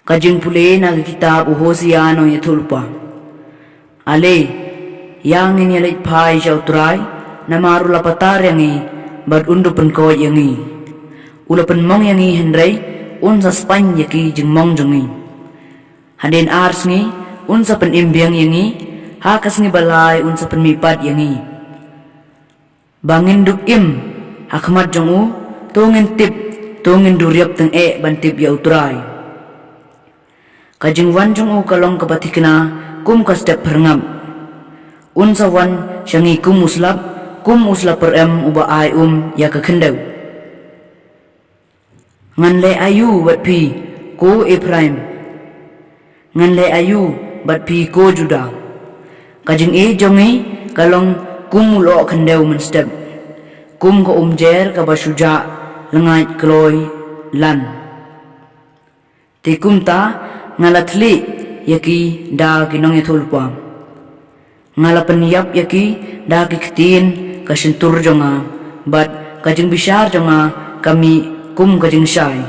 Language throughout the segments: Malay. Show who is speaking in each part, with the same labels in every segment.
Speaker 1: Kajing pule na kitab Hosea no yatulpa. Ale, yang ini alit pai siya utray, na maru lapatar yangi, bad undo penko yangi. Ula penmong yangi henry, unsa spany yaki jing mong jongi. Hadin ars ngi, unsa penimbiang yangi, hakas ngi balay unsa penmipad yangi. Bangin duk hakmat jongu, tungin tip, tungin duryap teng bantip ya utray. Kajing wan jong kalong kabatikna kum kasdap perngam. Unsa wan syangi kum uslap perem uba ay ya kekendaw. Ngan le ayu bat pi ko Ephraim. Ngan le ayu bat pi ko Juda. Kajing jongi kalong kum ulo kendaw menstep. Kum ko umjer kabasuja lengat kloy lan. Tikum ta ngalatli yaki da kinong itulpa. Ngalapan yap yaki da kiktin kasintur jonga, bat kajing bisyar jonga kami kum kajing syay.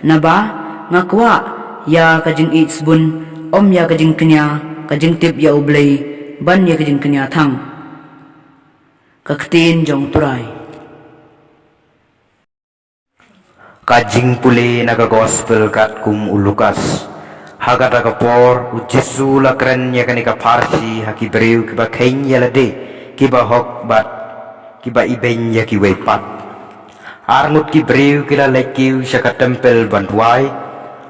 Speaker 1: Naba ngakwa ya kajing itsbun om ya kajing kenya kajing tip ya ublay ban ya kajing kenya thang. Kaktin jong turay.
Speaker 2: Kajing pule naga gospel kat kum ulukas. Haga por ujisu la keren ya kanika parsi haki breu kiba kenya la de kiba hok bat kiba iben ya ki wepat armut ki breu kila lekiu syaka tempel bantuai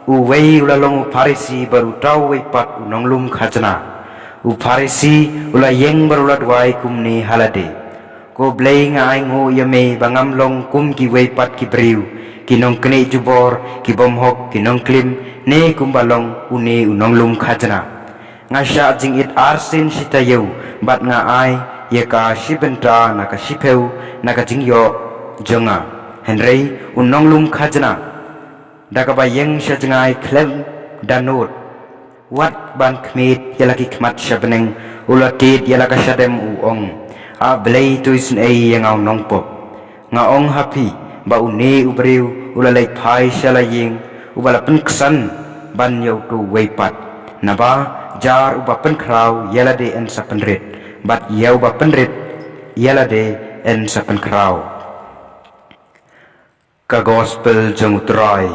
Speaker 2: uwei ulalong parisi baru tau wepat unong lum khajna u parisi ula yeng baru ladwai kumni halade ko blei ngai ngo yame bangam long kum ki wepat ki breu kinong kene jubor kibom hok kinong klim ne kumbalong une unong lum khajna ngasya jing it arsin sitayu bat nga ai ye ka shibenta na ka shipeu na ka jingyo jonga henry unong lum khajna daga ba yeng sya jingai klem danut wat ban khmit yalaki khmat shabneng ulatit yalaka shadem uong a blei tuisun ei yang au nongpop nga ong happy ba une ubreu ulalai phai shalaying ubala penksan ban yau tu weipat naba jar uba penkrau yalade en sapenrit bat yau ba penrit yalade en sapenkrau ka gospel jeng utrai